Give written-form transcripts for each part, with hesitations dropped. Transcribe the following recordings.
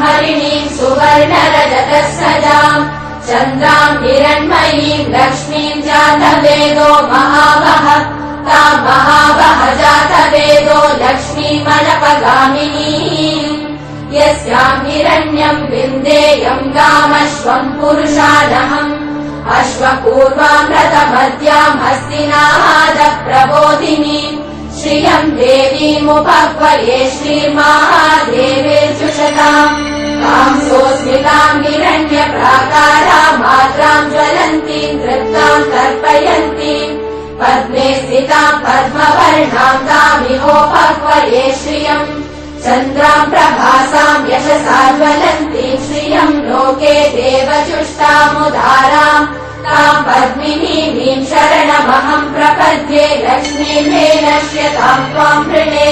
हरिणीम् सुवर्णरजतस्रजाम् चन्द्राम् हिरण्मयीम् लक्ष्मीम् जातवेदो महावः ताम् महावः जातवेदो लक्ष्मीमनपगामिनीम् यस्याम् हिरण्यम् विन्देयम् गामश्वम् पुरुषानहम् अश्वपूर्वाम् रथमद्याम् हस्तिनादप्रबोधिनीम् श्रियम् देवीमुपह्वये श्रीर्महादेवीर्जुषताम् ताम् सोऽस्मिताम् हिरण्यप्राकाराम् मात्राम् ज्वलन्तीम् तृप्ताम् तर्पयन्तीम् पद्मे स्थिताम् पद्मवर्णाम् तामिहोपह्वये श्रियम् चन्द्राम् प्रभासाम् यशसा ज्वलन्तीम् श्रियम् लोके देवजुष्टामुदाराम् ताम् पद्मिनीमीम् शरणमहम् प्रपद्ये लक्ष्मीम् मे नश्यताम् त्वाम् वृणे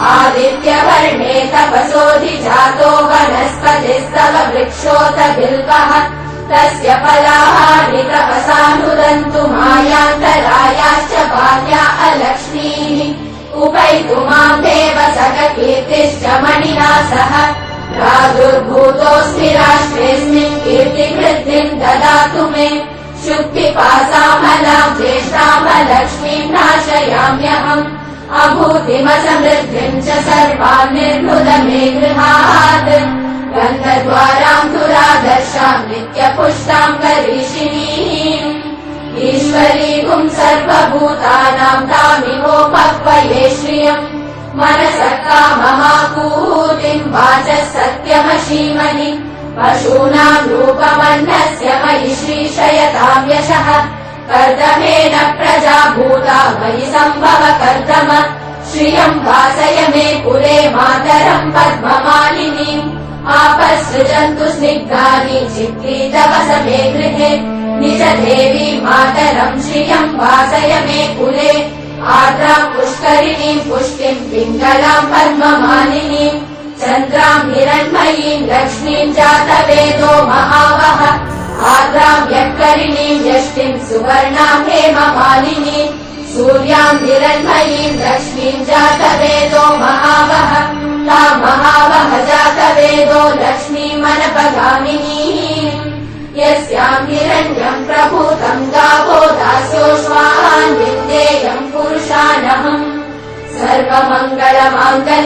आदित्यवर्णे तपसोऽधिजातो वनस्पतिस्तव वृक्षोत बिल्वः तस्य फलानि तपसानुदन्तु मायान्तरायाश्च बाल्या अलक्ष्मीः उपैतु माम् देव सखकीर्तिश्च मणिना सह प्रादुर्भूतोऽस्मि राष्ट्रेऽस्मिन् कीर्तिवृद्धिम् ददातु मे शुक्तिपासामलाम् ज्येष्ठामलक्ष्मीम् नाशयाम्यहम् अभूतिमसमृद्धिम् च सर्वान् निर्मुद मे गृहात् गन्धद्वाराम् दुरादर्शाम् नित्यपुष्टाम् करीषिणीम् ईश्वरीगुम् सर्वभूतानाम् तामिहोपह्वये श्रियम् मनसः काममाकूतिम् वाचः सत्यमशीमनि पशूनाम् रूपमन्नस्य मयि श्रीशयताम् यशः कर्दमेन प्रजा भूता मयि सम्भव कर्दम श्रियम् वासय मे पुरे मातरम् पद्ममालिनीम् आपसृजन्तु स्निग्धानि चित्रीतवस मे गृहे निज देवी मातरम् श्रियम् वासय मे कुले आर्द्राम् पुष्करिणीम् पुष्टिम् पिङ्गलाम् पद्ममालिनीम् चन्द्राम् हिरण्मयीम् लक्ष्मीम् जातवेदो महावः आर्द्राम् यत्करिणीम् यष्टिम् सुवर्णाम् हेममालिनीम् सूर्याम् हिरण्मयीम् लक्ष्मीम् जातवेदो महावः ताम् महावः जातवेदो लक्ष्मीमनपगामिनीम् यस्याम् हिरण्यम् प्रभूतम् गावो दास्योऽश्वान् विन्देयम् पुरुषानहम् सर्वमङ्गलमाङ्गल्यम्